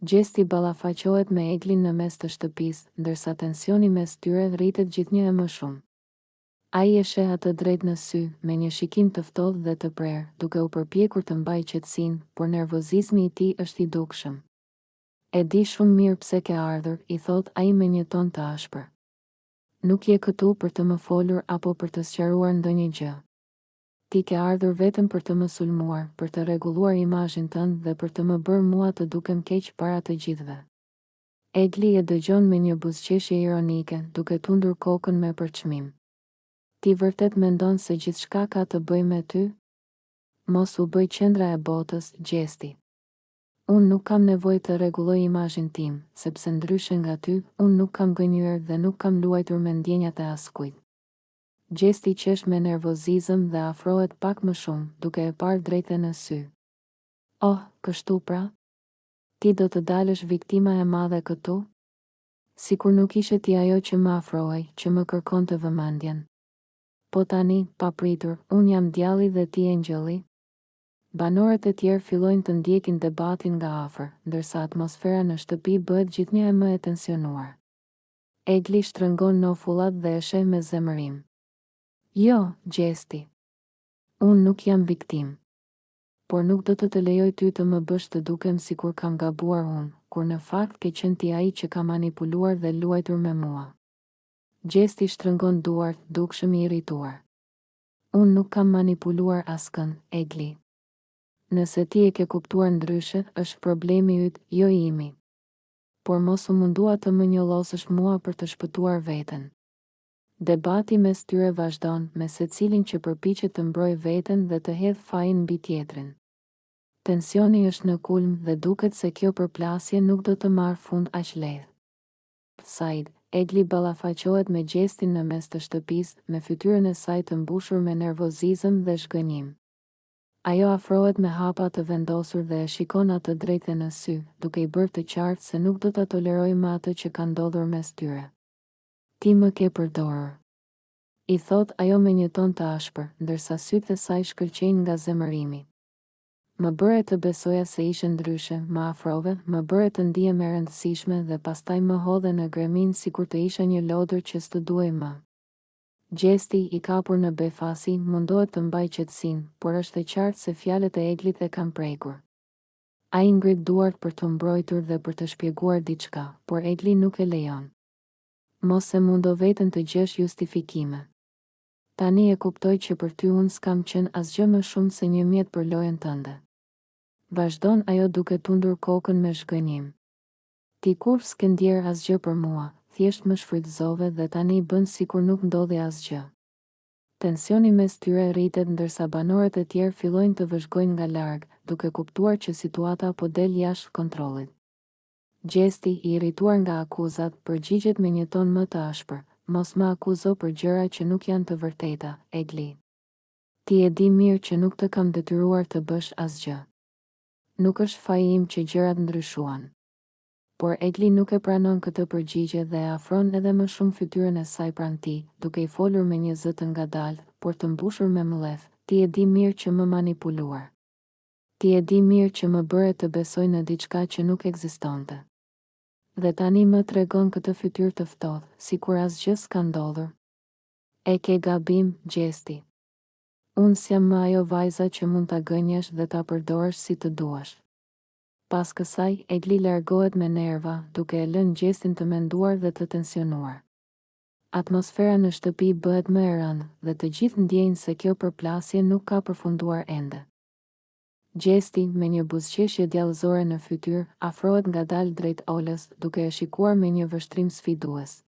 Gjesti ballafaqohet me Eglin në mes të shtëpisë, ndërsa tensioni mes tyre rritet gjithnjë e më shumë. Ai e sheh atë drejt në sy, me një shikim të ftohtë dhe të prerë, duke u përpjekur të mbajë qetësinë, por nervozizmi i tij është i dukshëm. E di shumë mirë pse ke ardhur, i thot ai me një ton të ashpër. Nuk je këtu për të më folur apo për të sqaruar ndonjë gjë. Ti ke ardhur vetëm për të më sulmuar, për të rregulluar imazhin tënd dhe për të më bërë mua të dukem keq para të gjithëve. Egli e dëgjon me një buzëqeshje ironike, duke tundur kokën me përçmim. Ti vërtet mendon se gjithçka ka të bëjë me ty? Mos u bëj qendra e botës, Gjesti. Unë nuk kam nevojë të rregulloj imazhin tim, sepse ndryshe nga ty, unë nuk kam gënjur dhe nuk kam luajtur me ndjenjat e askujt. Gjesti qesh me nervozizëm dhe afrohet pak më shumë, duke e parë drejtë në sy. Oh, kështu pra? Ti do të dalësh viktima e madhe këtu? Sikur nuk ishe ti ajo që më afrohej, që më kërkon të vëmendjen. Po tani, papritur, unë jam djalli dhe ti engjëlli. Banorët e tjerë fillojnë të ndjekin debatin nga afër, ndërsa atmosfera në shtëpi bëhet gjithnjë e më e tensionuar. Egli shtrëngon nofullat dhe e sheh me zemërim. Jo, Gjesti. Unë nuk jam viktim. Por nuk do të lejoj ty të më bësh të dukem sikur kam gabuar unë, kur në fakt ke qenë ti ai që ka manipuluar dhe luajtur me mua. Gjesti shtrëngon duart, dukshëm i irrituar. Unë nuk kam manipuluar askën, Egli. Nëse ti e ke kuptuar ndryshe, është problemi yt, jo imi. Por mos u mundua të më njollosësh mua për të shpëtuar veten. Debati mes tyre vazhdon, me secilin që përpiqet të mbrojë veten dhe të hedhë fajin mbi tjetrin. Tensioni është në kulm dhe duket se kjo përplasje nuk do të marrë fund aq lehtë. Said, Egli ballafaqohet me Gjestin në mes të shtëpisë, me fytyrën e saj të mbushur me nervozizëm dhe zhgënjim. Ajo afrohet me hapa të vendosur dhe e shikon atë drejtë në sy, duke i bërë të qartë se nuk do ta tolerojë më atë që ka ndodhur mes tyre. Ti më ke përdorur, i thot ajo me një ton të ashpër, ndërsa sytë e saj shkëlqejnë nga zemërimi. Më bëre të besoja se ishe ndryshe, më afrove, më bëre të ndihem e rëndësishme dhe pastaj më hodhe në gremin sikur të isha një lodër që s'të duaj më. Gjesti, i kapur në befasi, mundohet të mbaj qetësinë, por është e qartë se fjalët e Eglit e kanë prekur. Ai ngrit duart për të mbrojtur dhe për të shpjeguar diçka, por Egli nuk e lejon. Mos e mundo veten të gjesh justifikime. Tani e kuptoj që për ty unë s'kam qenë asgjë më shumë se një mjet për lojën tënde. Vazhdon ajo duke tundur kokën me zhgënjim. Ti kur s'ke ndjer asgjë për mua, thjesht më shfrytëzove dhe tani bën sikur nuk ndodhi asgjë. Tensioni mes tyre rritet ndërsa banorët e tjerë fillojnë të vëzhgojnë nga larg, duke kuptuar që situata po del jashtë kontrollit. Gjesti, i irrituar nga akuzat, përgjigjet me një ton më të ashpër. Mos më akuzo për gjëra që nuk janë të vërteta, Egli. Ti e di mirë që nuk të kam detyruar të bësh asgjë. Nuk është faji im që gjërat ndryshuan. Por Egli nuk e pranon këtë përgjigje dhe e afron edhe më shumë fytyrën e saj pranë tij, duke i folur me një zë të ngadalë, por të mbushur me mbledh. Ti e di mirë që më manipuluar. Ti e di mirë që më bëre të besoj në diçka që nuk ekzistonte. Dhe tani më tregon këtë fytyrë të ftohtë, sikur asgjë s'ka ndodhur. E ke gabim, Gjesti. Unë s'jam më ajo vajza që mund ta gënjesh dhe ta përdorësh si të duash. Pas kësaj, Egli largohet me nerva, duke e lënë Gjestin të menduar dhe të tensionuar. Atmosfera në shtëpi bëhet më e rëndë dhe të gjithë ndjejnë se kjo përplasje nuk ka përfunduar ende. Gjesti, me një buzëqeshje djallëzore në fytyrë, afrohet ngadalë drejt Olës, duke e shikuar me një vështrim sfidues.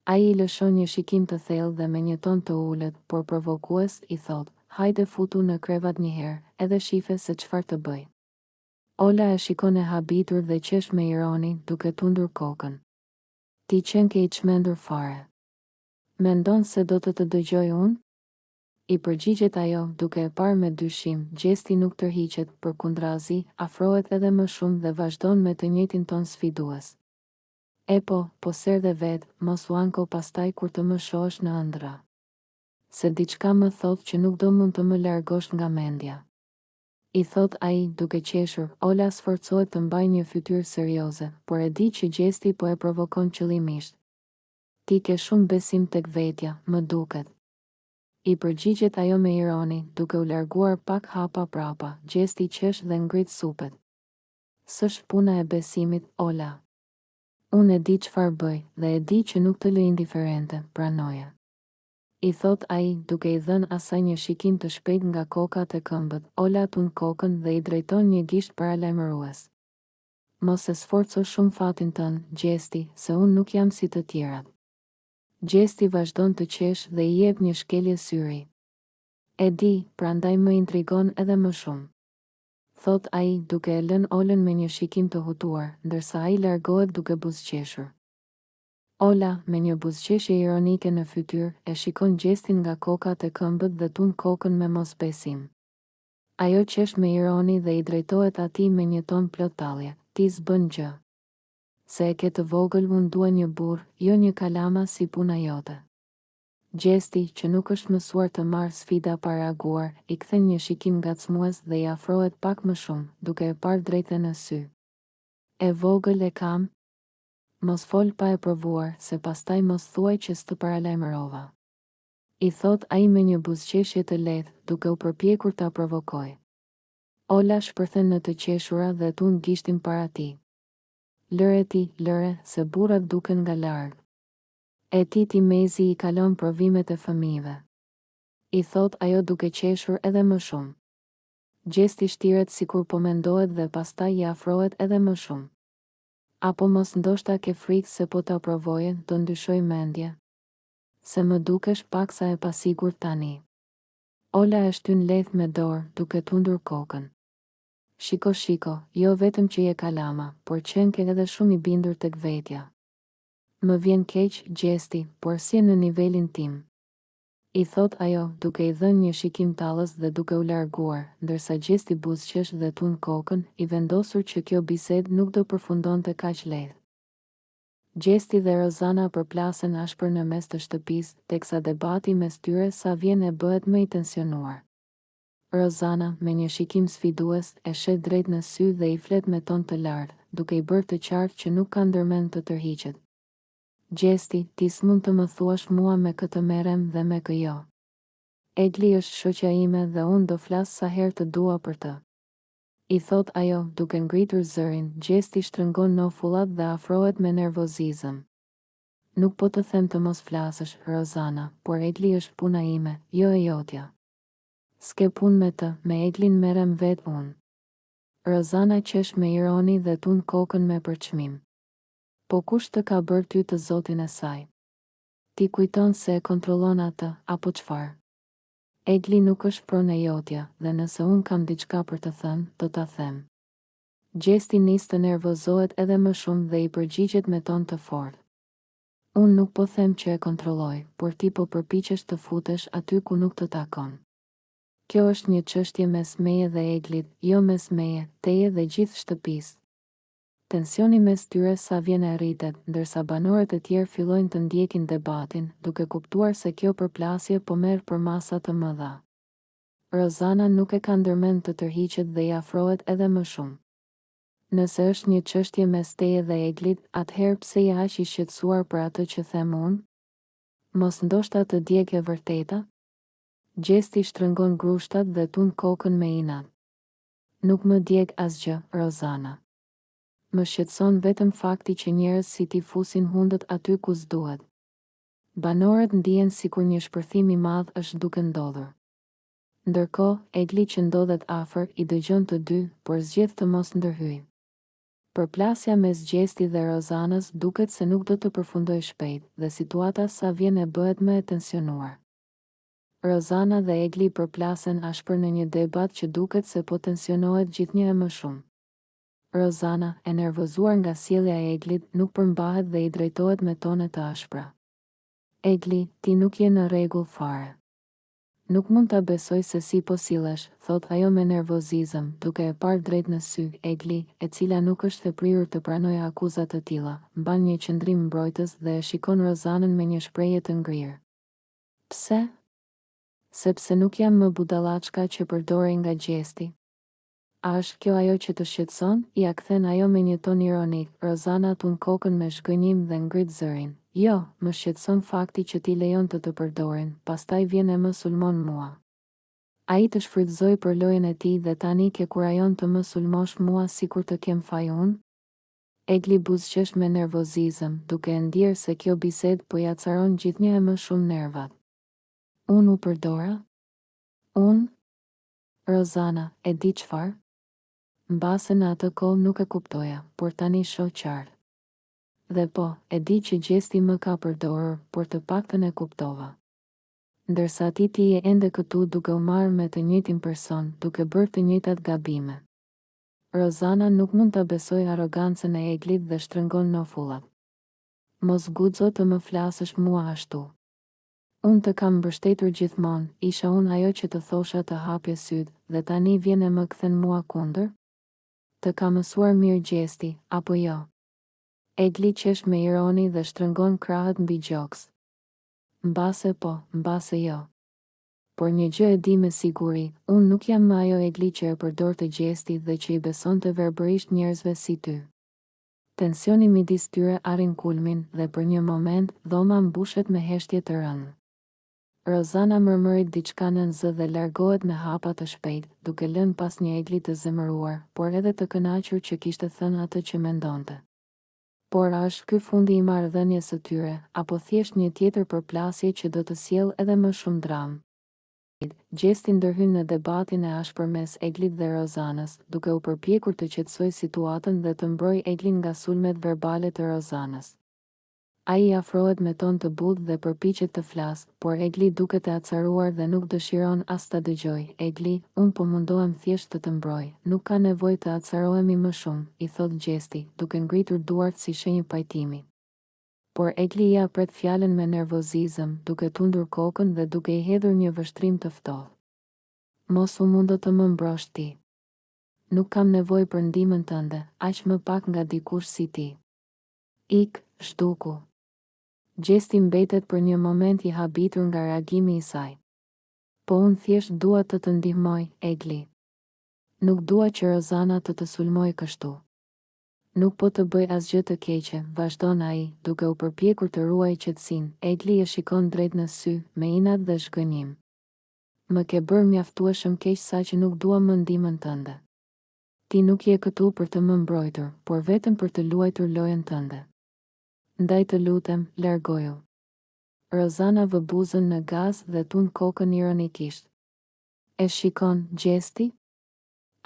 Ai i lëshon një shikim të thellë dhe me një ton të ulët, por provokues, i thot: "Hajde futu në krevat një herë, edhe shife se çfarë të bëj." Ola e shikon e habitur dhe qesh me ironi, duke tundur kokën. Ti qen ke i çmendur fare. Mendon se do të dëgjoj unë? I përgjigjet ajo, duke e parë me dyshim. Gjesti nuk tërhiqet, përkundrazi, afrohet edhe më shumë dhe vazhdon me të njëjtin ton sfidues. E po serdhe vet, mos u anko pastaj kur të më shohësh në ëndra. Se diçka më thot që nuk do mund të më largosh nga mendja. I thot ai duke qeshur, Ola sforcohet të mbaj një fytyrë serioze, por e di që gjesti po e provokon qëllimisht. Ti ke shumë besim tek vetja, më duket. I përgjigjet ajo me ironi, duke u larguar pak hapa prapa, gjesti qesh dhe ngrit supet. S'është puna e besimit, Ola. Unë e di çfarë bëj, dhe e di që nuk të lë indiferente, pranoja. I thot ai, duke i dhënë asaj një shikim të shpejt nga kokat e këmbët. Ola tund kokën dhe i drejton një gisht paralajmërues. Mos e sforco shumë fatin tënd, gjesti, se unë nuk jam si të tjerat. Gjesti vazhdon të qesh dhe i jep një shkelje syri. E di, prandaj më intrigon edhe më shumë. Thot ai, duke e lënë Olën me një shikim të hutuar, ndërsa ai largohet duke buzëqeshur. Ola, me një buzëqeshje ironike në fytyrë, e shikon gjestin nga kokat e këmbët dhe tund kokën me mosbesim. Ajo qesh me ironi dhe i drejtohet atij me një ton plot tallje. Ti s'bën gjë. Se e ke të vogël, unë dua një burr, jo një kalama si puna jote. Gjesti, që nuk është mësuar të marrë sfida pa reaguar, i kthen një shikim ngacmues dhe i afrohet pak më shumë, duke e parë drejtë në sy. E vogël e kam? Mos fol pa e provuar, se pastaj mos thuaj që s'të paralajmërova. I thot ai me një buzëqeshje të lehtë, duke u përpjekur ta provokoj. Ola shpërthen në të qeshura dhe tund gishtin para tij. Lëre ti, lëre, se burrat duken nga larg. E ti mezi i kalon provimet e fëmijëve. I thot ajo duke qeshur edhe më shumë. Gjesti shtiret sikur po mendohet dhe pastaj i afrohet edhe më shumë. Apo mos ndoshta ke frikë se po ta provoje, do ndyshoj mendje. Se më dukesh paksa e pasigurt tani. Ola e shtyn lehtë me dorë, duke tundur kokën. Shiko, jo vetëm që je kalama, por qenë ke edhe shumë i bindur tek vetja. Më vjen keq, gjesti, por si në nivelin tim. I thot ajo, duke i dhënë një shikim tallës dhe duke u larguar, ndërsa gjesti buzëqesh dhe tund kokën, i vendosur që kjo bisedë nuk do përfundonte kaq lehtë. Gjesti dhe Rozana përplasen ashpër në mes të shtëpisë, teksa debati mes tyre sa vjen e bëhet më i tensionuar. Rozana, me një shikim sfidues, e shet drejt në sy dhe i flet me ton të lartë, duke i bërë të qartë që nuk ka ndërmend të tërhiqet. Gjesti, ti s'mund të më thuash mua me këtë merrem dhe me kë jo. Egli është shoqja ime dhe unë do flas sa herë të dua për të. I thot ajo, duke ngritur zërin. Gjesti shtrëngon nofullat dhe afrohet me nervozizëm. Nuk po të them të mos flasësh, Rozana, por Egli është puna ime, jo e jotja. S'ke punë me të, me Eglin merrem vetë unë. Rozana qesh me ironi dhe tund kokën me përçmim. Po kush të ka bërë ty të zotin e saj? Ti kujton se e kontrollon atë, apo çfarë? Egli nuk është pronë e jotja, dhe nëse unë kam diçka për të thënë, do ta them. Gjesti nis të nervozohet edhe më shumë dhe i përgjigjet me ton të fortë. Unë nuk po them që e kontrolloj, por ti po përpiqesh të futesh aty ku nuk të takon. Kjo është një çështje mes meje dhe Eglit, jo mes meje, teje dhe gjithë shtëpisë. Tensioni mes tyre sa vjen e rritet, ndërsa banorët e tjerë fillojnë të ndjekin debatin, duke kuptuar se kjo përplasje po merr për masa të mëdha. Rozana nuk e ka ndërmend të tërhiqet dhe i afrohet edhe më shumë. Nëse është një çështje mes teje dhe Eglit, atëherë pse je aq i shqetësuar për atë që them unë? Mos ndoshta të djeg e vërteta? Gjesti shtrëngon grushtat dhe tund kokën me inat. Nuk më djeg asgjë, Rozana. Më shqetëson vetëm fakti që njerëz si ti fusin hundët aty ku s'duhet. Banorët ndihen sikur një shpërthim i madh është duke ndodhur. Ndërkohë, Egli që ndodhet afër i dëgjon të dy, por zgjedh të mos ndërhyjë. Përplasja mes Gjesti dhe Rozanës duket se nuk do të përfundoj shpejt, dhe situata sa vjen e bëhet më e tensionuar. Rozana dhe Egli përplasen ashpër në një debat që duket se po tensionohet gjithnjë e më shumë. Rozana, e nervozuar nga sjellja e Eglit, nuk përmbahet dhe i drejtohet me tone të ashpra. Egli, ti nuk je në rregull fare. Nuk mund ta besoj se si po sillesh, thot ajo me nervozizëm, duke e parë drejt në sy. Egli, e cila nuk është e prirur të pranojë akuza të tilla, mban një qëndrim mbrojtës dhe e shikon Rozanën me një shprehje të ngrirë. Pse? Sepse nuk jam më budallaçka që përdorej nga Gjesti. A është kjo ajo që të shqetëson? Ja kthen ajo me një ton ironik. Rozana tun kokën me shgënjim dhe ngrit zërin. Jo, më shqetëson fakti që ti lejon të përdorin, pastaj vjen e më sulmon mua. Ai të shfrytëzoi për lojën e tij dhe tani ke kurajon të më sulmosh mua sikur të kem faj unë? Egli buzëqesh me nervozizëm, duke e ndjerë se kjo bisedë po ja caron gjithnjë e më shumë nervat. Unë u përdora? Unë? Rozana, e di çfarë? Mbase në atë kohë nuk e kuptoja, por tani shoh qartë. Dhe po, e di që gjesti më ka përdorur, por të paktën e kuptova. Ndërsa ti je ende këtu duke u marrë me të njëjtin person, duke bërë të njëjtat gabime. Rozana nuk mund ta besoj arrogancën e Eglit dhe shtrëngon nofullat. Mos guxo të më flasësh mua ashtu. Unë të kam mbështetur gjithmonë, isha unë ajo që të thosha të hapje sytë, dhe tani vjen e më kthen mua kundër? Të ka mësuar mirë gjesti, apo jo? Egli qesh me ironi dhe shtrëngon krahët mbi gjoks. Mbase po, mbase jo. Por një gjë e di me siguri, unë nuk jam më ajo Egli që e përdor të gjesti dhe që i beson të verbërisht njerëzve si ty. Tensioni midis tyre arrin kulmin dhe për një moment dhoma mbushet me heshtje të rëndë. Rozana mërmërit diçka në zë dhe largohet me hapa të shpejt, duke lënë pas një Egli të zemëruar, por edhe të kënaqur që kishte thënë atë që mendonte. Por a është ky fundi i marrëdhënies së tyre, apo thjesht një tjetër përplasje që do të sjellë edhe më shumë dramë? Gjesti ndërhyn në debatin e ashpër mes Eglit dhe Rozanës, duke u përpjekur të qetësoj situatën dhe të mbroj Eglin nga sulmet verbale të Rozanës. Ai afrohet me ton të butë dhe përpiqet të flasë, por Egli duket e acaruar dhe nuk dëshiron as ta dëgjoj. Egli, unë po mundohem thjesht të të mbroj, nuk ka nevojë të acarohemi më shumë, i thot gjesti, duke ngritur duart si shenjë pajtimi. Por Egli ja pret fjalën me nervozizëm, duke tundur kokën dhe duke i hedhur një vështrim të ftohtë. Mos u mundo të më mbrosh ti. Nuk kam nevojë për ndihmën tënde, aq më pak nga dikush si ti. Ik, zhduku. Gjesti mbetet për një moment i habitur nga reagimi i saj. Po unë thjesht dua të të ndihmoj, Egli. Nuk dua që Rozana të sulmoj kështu. Nuk po të bëj asgjë të keqe, vazhdon ai, duke u përpjekur të ruajë qetësinë. Egli e shikon drejt në sy, me inat dhe shgënjim. Më ke bërë mjaftueshëm keq sa që nuk dua më ndihmën tënde. Ti nuk je këtu për të më mbrojtur, por vetëm për të luajtur lojën tënde. Ndaj të lutem, largoju. Rozana vë buzën në gaz dhe tund kokën ironikisht. E shikon, gjesti?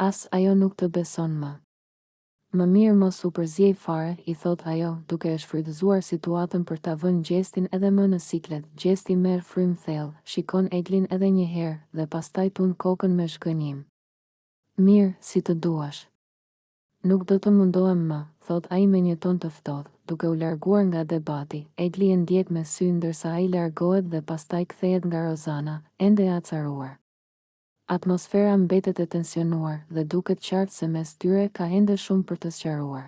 As ajo nuk të beson më. Më mirë mos u përzjej fare, i thot ajo, duke e shfrytëzuar situatën për ta vënë gjestin edhe më në siklet. Gjesti merr frym thellë, shikon Eglin edhe një herë dhe pastaj tund kokën me shgënjim. Mirë, si të duash. Nuk do të mundohem më, thot ai me një ton të ftohtë, duke u larguar nga debati. Egli e ndjek me sy ndërsa ai largohet dhe pastaj kthehet nga Rozana, ende e acaruar. Atmosfera mbetet e tensionuar dhe duket qartë se mes tyre ka ende shumë për të sqaruar.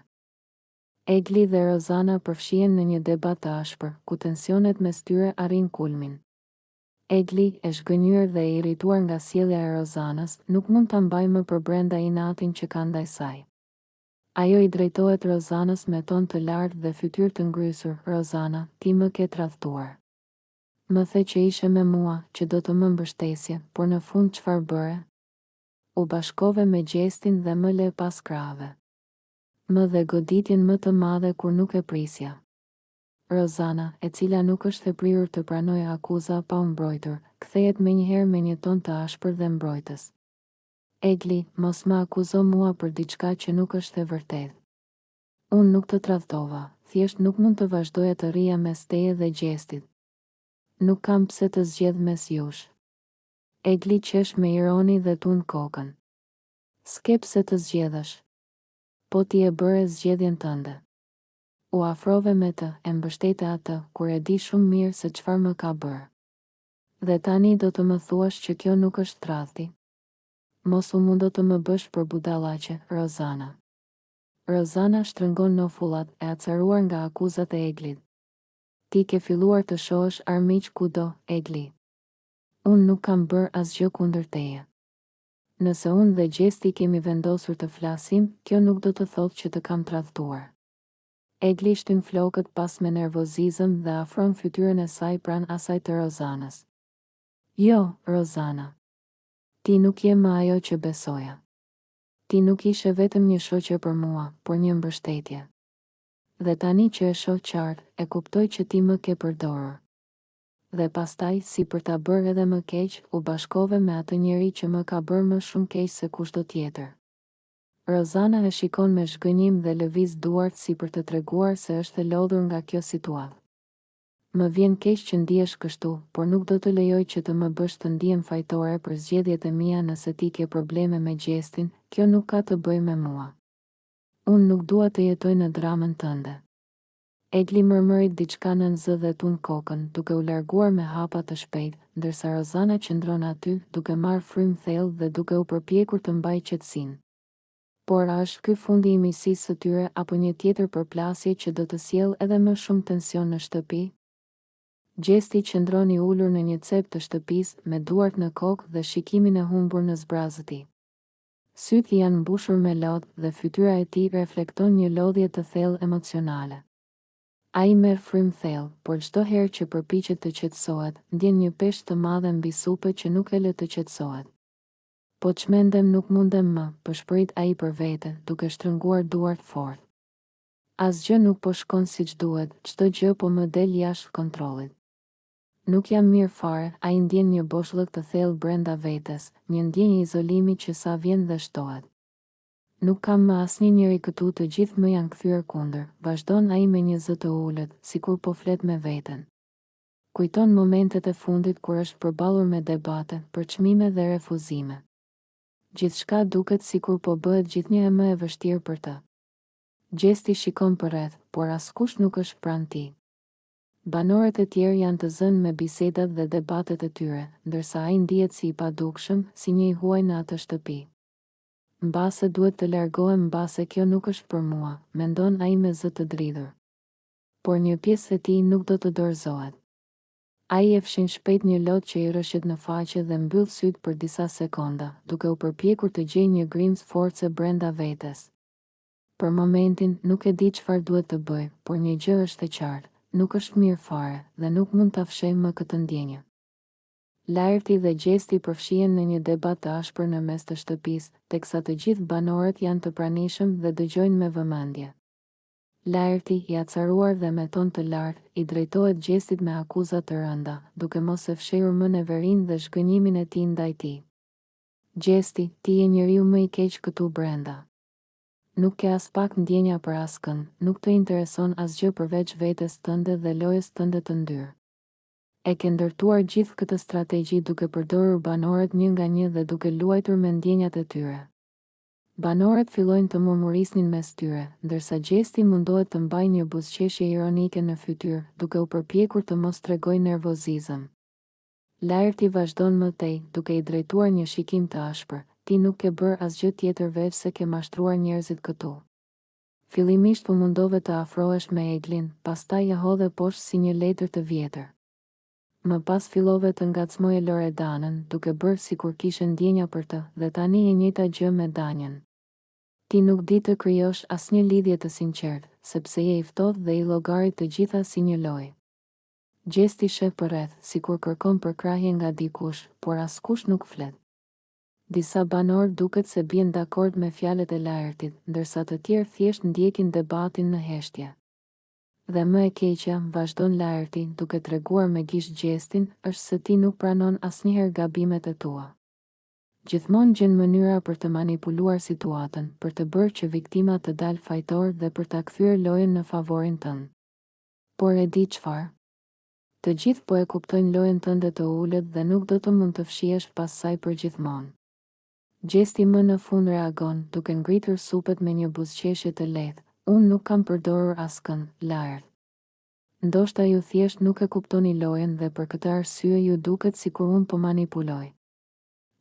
Egli dhe Rozana përfshihen në një debat të ashpër, ku tensionet mes tyre arrin kulmin. Egli, e shgënjur dhe e irrituar nga sjellja e Rozanës, nuk mund ta mbajë më përbrenda inatin që ka ndaj saj. Ajo i drejtohet Rozanës me ton të lartë dhe fytyrë të ngrysur. Rozana, ti më ke tradhtuar. Më the që ishe me mua, që do të më mbështesje, por në fund çfarë bëre? U bashkove me gjestin dhe më le pas krahave. Më dhe goditjen më të madhe kur nuk e prisja. Rozana, e cila nuk është e prirur të pranojë akuza pa u mbrojtur, kthehet menjëherë me një ton të ashpër dhe mbrojtës. Egli, mos më akuzo mua për diçka që nuk është e vërtetë. Unë nuk të tradhtova, thjesht nuk mund të vazhdoja të rria mes teje dhe gjestit. Nuk kam pse të zgjedh mes jush. Egli qesh me ironi dhe tund kokën. S'ke pse të zgjedhësh. Po ti e bëre zgjedhjen tënde. U afrove me të, e mbështete atë, kur e di shumë mirë se çfarë më ka bërë. Dhe tani do të më thuash që kjo nuk është tradhti. Mos u mundo të më bësh për budallaqe, Rozana. Rozana shtrëngon nofullat, e acaruar nga akuzat e Eglit. Ti ke filluar të shohësh armiq kudo, Egli. Unë nuk kam bërë asgjë kundër teje. Nëse unë dhe Gjesti kemi vendosur të flasim, kjo nuk do të thotë që të kam tradhtuar. Egli shtyn flokët pas me nervozizëm dhe afron fytyrën e saj pran asaj të Rozanës. Jo, Rozana. Ti nuk je më ajo që besoja. Ti nuk ishe vetëm një shoqe për mua, por një mbështetje. Dhe tani që e shoh qartë, e kuptoj që ti më ke përdorur. Dhe pastaj, si për ta bërë edhe më keq, u bashkove me atë njeri që më ka bërë më shumë keq se kushdo tjetër. Rozana e shikon me zhgënjim dhe lëviz duart si për të treguar se është e lodhur nga kjo situatë. Më vjen keq që ndihesh kështu, por nuk do të lejoj që të më bësh të ndihem fajtore për zgjedhjet e mia nëse ti ke probleme me Gjestin, kjo nuk ka të bëjë me mua. Unë nuk dua të jetoj në dramën tënde. Egli mërmëri diçka nën zë dhe tund kokën, duke u larguar me hapa të shpejt, ndërsa Rozana qëndron aty, duke marrë frymë thellë dhe duke u përpjekur të mbajë qetësinë. Por a është ky fundi i miqësisë së tyre apo një tjetër përplasje që do të sjellë edhe më shumë tension në shtëpi? Gjesti qëndroni ulur në një cep të shtëpisë me duart në kokë dhe shikimin e humbur në zbrazët e tij. Sytë janë mbushur me lodhë dhe fytyra e tij reflekton një lodhje të thellë emocionale. Ai merr frymë thellë, por çdo herë që përpiqet të qetësohet, ndjen një peshë të madhe mbi supë që nuk e lë të qetësohet. Po çmendem nuk mundem më, përshpërit ai për vete, duke shtrënguar duart fort. Asgjë nuk po shkon siç duhet, çdo gjë po më del jashtë kontrollit. Nuk jam mirë fare, ai ndjen një boshllëk të thellë brenda vetes, një ndjenjë izolimi që sa vjen dhe shtohet. Nuk kam më asnjë njeri këtu, të gjithë më janë kthyer kundër, vazhdon ai me një zë të ulët, sikur po flet me veten. Kujton momentet e fundit kur është përballur me debate, përçmime dhe refuzime. Gjithçka duket sikur po bëhet gjithnjë më e vështirë për të. Gjesti shikon përreth, por askush nuk është pranë tij. Banorët e tjerë janë të zënë me bisedat dhe debatet e tyre, ndërsa ai ndihet si i padukshëm, si një i huaj në atë shtëpi. Mbase duhet të largohem, mbase kjo nuk është për mua, mendon ai me zë të dridhur. Por një pjesë e tij nuk do të dorëzohet. Ai e fshin shpejt një lot që i rrëshet në faqe dhe mbyll sytë për disa sekonda, duke u përpjekur të gjejë një grimcë force brenda vetes. Për momentin nuk e di çfarë duhet të bëj, por një gjë është e qartë, nuk është mirë fare dhe nuk mund ta fshej më këtë ndjenjë. Lajrti dhe Gjesti përfshihen në një debat të ashpër në mes të shtëpisë, teksa të gjithë banorët janë të pranishëm dhe dëgjojnë me vëmendje. Lajrti, i acaruar dhe me ton të lartë, i drejtohet Gjestit me akuza të rënda, duke mos e fshehur më neverinë dhe zhgënjimin e tij ndaj tij. Gjesti, ti je njeriu më i keq këtu brenda. Nuk ke as pak ndjenja për askën, nuk të intereson asgjë përveç vetes tënde dhe lojës tënde të ndyrë. E ke ndërtuar gjithë këtë strategji duke përdorur banorët një nga një dhe duke luajtur me ndjenjat e tyre. Banorët fillojnë të murmurisnin mes tyre, ndërsa Gjesti mundohet të mbajë një buzëqeshje ironike në fytyrë, duke u përpjekur të mos tregojë nervozizëm. Lajrti vazhdon më tej, duke i drejtuar një shikim të ashpër. Ti nuk ke bërë asgjë tjetër veç se ke mashtruar njerëzit këtu. Fillimisht po mundove të afrohesh me Eglin, pastaj e hodhe poshtë si një letër të vjetër. Më pas fillove të ngacmoje Loredanën, duke bërë sikur kishe ndjenja për të, dhe tani e njëjta gjë me Danjen. Ti nuk di të krijosh asnjë lidhje të sinqertë, sepse je i ftohtë dhe i llogarit të gjitha si një lojë. Gjesti sheh përreth, sikur kërkon përkrahje nga dikush, por askush nuk flet. Disa banorë duket se bien dakord me fjalët e Lajrtit, ndërsa të tjerë thjesht ndjekin debatin në heshtje. Dhe më e keqja, vazhdon Lajrti, duke treguar me gishtë Gjestin, është se ti nuk pranon asnjëherë gabimet e tua. Gjithmonë gjen mënyra për të manipuluar situatën, për të bërë që viktima të dalë fajtor dhe për ta kthyer lojën në favorin tënd. Por e di çfarë? Të gjithë po e kuptojnë lojën tënde të ulët dhe nuk do të mund të fshihesh pas saj përgjithmonë. Gjesti më në fund reagon, duke ngritur supët me një buzëqeshje të lehtë. Unë nuk kam përdorur askën, Lajrt. Ndoshta ju thjesht nuk e kuptoni lojën dhe për këtë arsye ju duket sikur unë po manipuloj.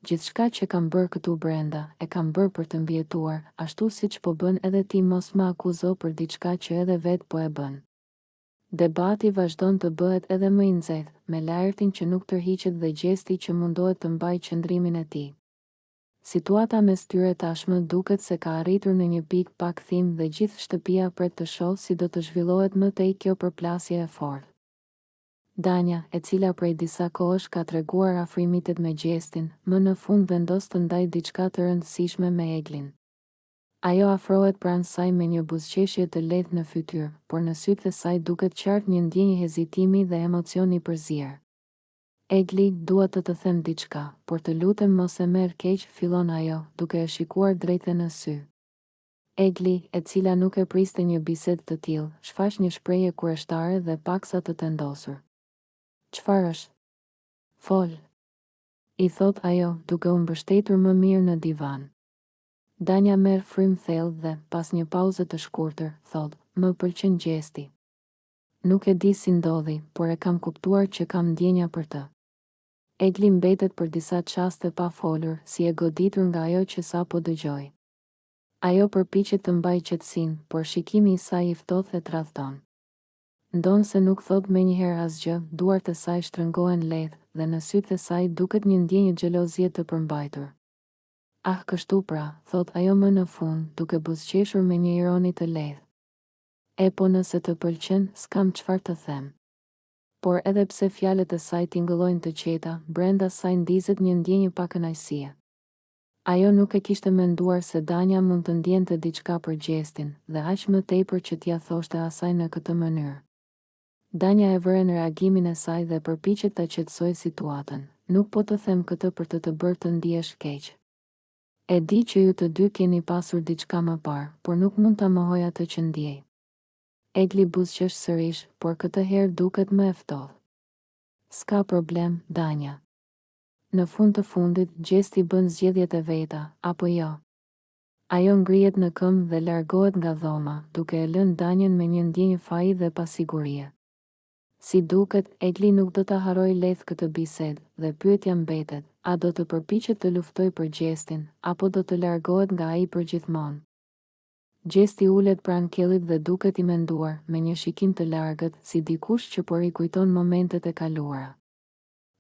Gjithçka që kam bërë këtu brenda, e kam bërë për të mbijetuar, ashtu siç po bën edhe ti, mos më akuzo për diçka që edhe vet po e bën. Debati vazhdon të bëhet edhe më i nxehtë, me Lajrtin që nuk tërhiqet dhe Gjesti që mundohet të mbajë qëndrimin e tij. Situata mes tyre tashmë duket se ka arritur në një pikë pa kthim dhe gjithë shtëpia pret të shohë si do të zhvillohet më tej kjo përplasje e fortë. Danja, e cila prej disa kohësh ka treguar afrimitet me Gjestin, më në fund vendos të ndajë diçka të rëndësishme me Eglin. Ajo afrohet pranë saj me një buzëqeshje të lehtë në fytyrë, por në sytë e saj duket qartë një ndjenjë hezitimi dhe emocioni i përzierë. Egli, dua të them diçka, por të lutem mos e merr keq, fillon ajo, duke e shikuar drejtë në sy. Egli, e cila nuk e priste një bisedë të tillë, shfaq një shprehje kurioztare dhe paksa të tendosur. Çfarë është? Fol, i thot ajo, duke u mbështetur më mirë në divan. Danja merr frym thellë dhe, pas një pauze të shkurtër, thot, më pëlqen Gjesti. Nuk e di si ndodhi, por e kam kuptuar që kam ndjenja për të. Egli mbetet për disa çaste pa folur, si e goditur nga ajo që sapo dëgjoi. Ajo përpiqet të mbajë qetësinë, por shikimi i saj i ftohtë e tradhton. Ndonë se nuk thot menjëherë asgjë, duart e saj shtrëngohen lehtë dhe në sytë e saj duket një ndjenjë xhelozie të përmbajtur. Ah, kështu pra, thot ajo më në fund, duke buzëqeshur me një ironi të lehtë. E po nëse të pëlqen, s'kam çfarë të them. Por edhe pse fjalët e saj tingëllojnë të qeta, brenda saj ndizet një ndjenjë pakënaqësie. Ajo nuk e kishte menduar se Danja mund të ndjente diçka për Gjestin, dhe aq më tepër që t'ia thoshte asaj në këtë mënyrë. Danja e vëre në reagimin e saj dhe përpiqet ta qetësojë situatën. Nuk po të them këtë për të bërë të ndihesh keq. E di që ju të dy keni pasur diçka më parë, por nuk mund ta mohoj atë që ndjej. Egli buzëqesh sërish, por këtë herë duket më e ftohtë. S'ka problem, Danja. Në fund të fundit, Gjesti bën zgjedhjet e veta, apo jo? Ajo ngrihet në këmbë dhe largohet nga dhoma, duke e lënë Danjen me një ndjenjë faji dhe pasigurie. Si duket, Egli nuk do ta harrojë lehtë këtë bisedë, dhe pyetja mbetet, a do të përpiqet të luftojë për Gjestin, apo do të largohet nga ai përgjithmonë. Gjesti ulet pranë Kellit dhe duket i menduar, me një shikim të largët, si dikush që po rikujton momentet e kaluara.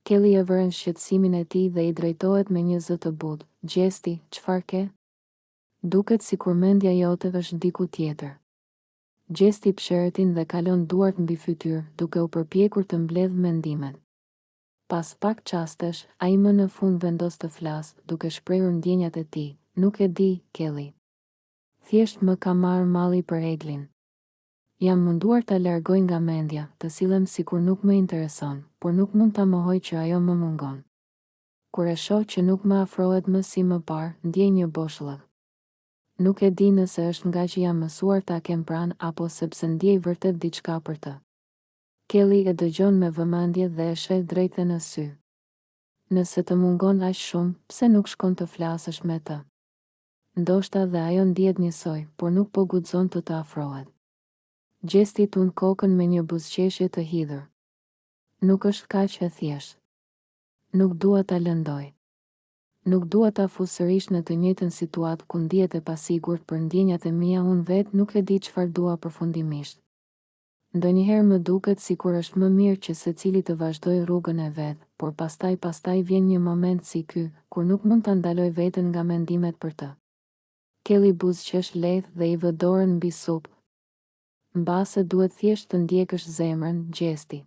Kelli e vëren shqetësimin e tij dhe i drejtohet me një zë të butë. Gjesti, çfarë ke? Duket sikur mendja jote është diku tjetër. Gjesti psheretin dhe kalon duart mbi fytyrë, duke u përpjekur të mbledh mendimet. Pas pak çastesh, ai më në fund vendos të flasë, duke shprehur ndjenjat e tij. Nuk e di, Kelli. Thjesht më ka marrë malli për Eglin. Jam munduar ta largoj nga mendja, të sillem sikur nuk më intereson, por nuk mund ta mohoj që ajo më mungon. Kur e shoh që nuk më afrohet më si më parë, ndjej një boshllëk. Nuk e di nëse është nga që jam mësuar ta kem pranë apo sepse ndjej vërtet diçka për të. Kelli e dëgjon me vëmendje dhe e sheh drejtë në sy. Nëse të mungon aq shumë, pse nuk shkon të flasësh me të? Ndoshta dhe ajo ndihet njësoj, por nuk po guxon të afrohet. Gjesti tund kokën me një buzëqeshje të hidhur. Nuk është kaq e thjeshtë. Nuk dua ta lëndoj. Nuk dua ta fus sërish në të njëjtën situatë ku ndihet e pasigurt për ndjenjat e mia, unë vetë nuk e di çfarë dua përfundimisht. Ndonjëherë më duket sikur është më mirë që secili të vazhdojë rrugën e vet, por pastaj vjen një moment si ky, kur nuk mund ta ndaloj veten nga mendimet për të. Kelli buzëqesh lehtë dhe i vë dorën mbi supë. Mbase duhet thjesht të ndjekësh zemrën, Gjesti.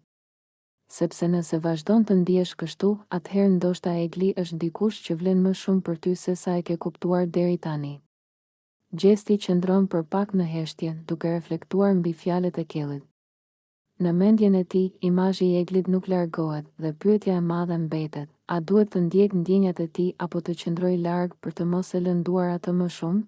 Sepse nëse vazhdon të ndihesh kështu, atëherë ndoshta Egli është dikush që vlen më shumë për ty se sa e ke kuptuar deri tani. Gjesti qëndron për pak në heshtje, duke reflektuar mbi fjalët e Kellit. Në mendjen e tij, imazhi i Eglit nuk largohet dhe pyetja e madhe mbetet, a duhet të ndjek ndjenjat e tij apo të qëndrojë larg për të mos e lënduar atë më shumë?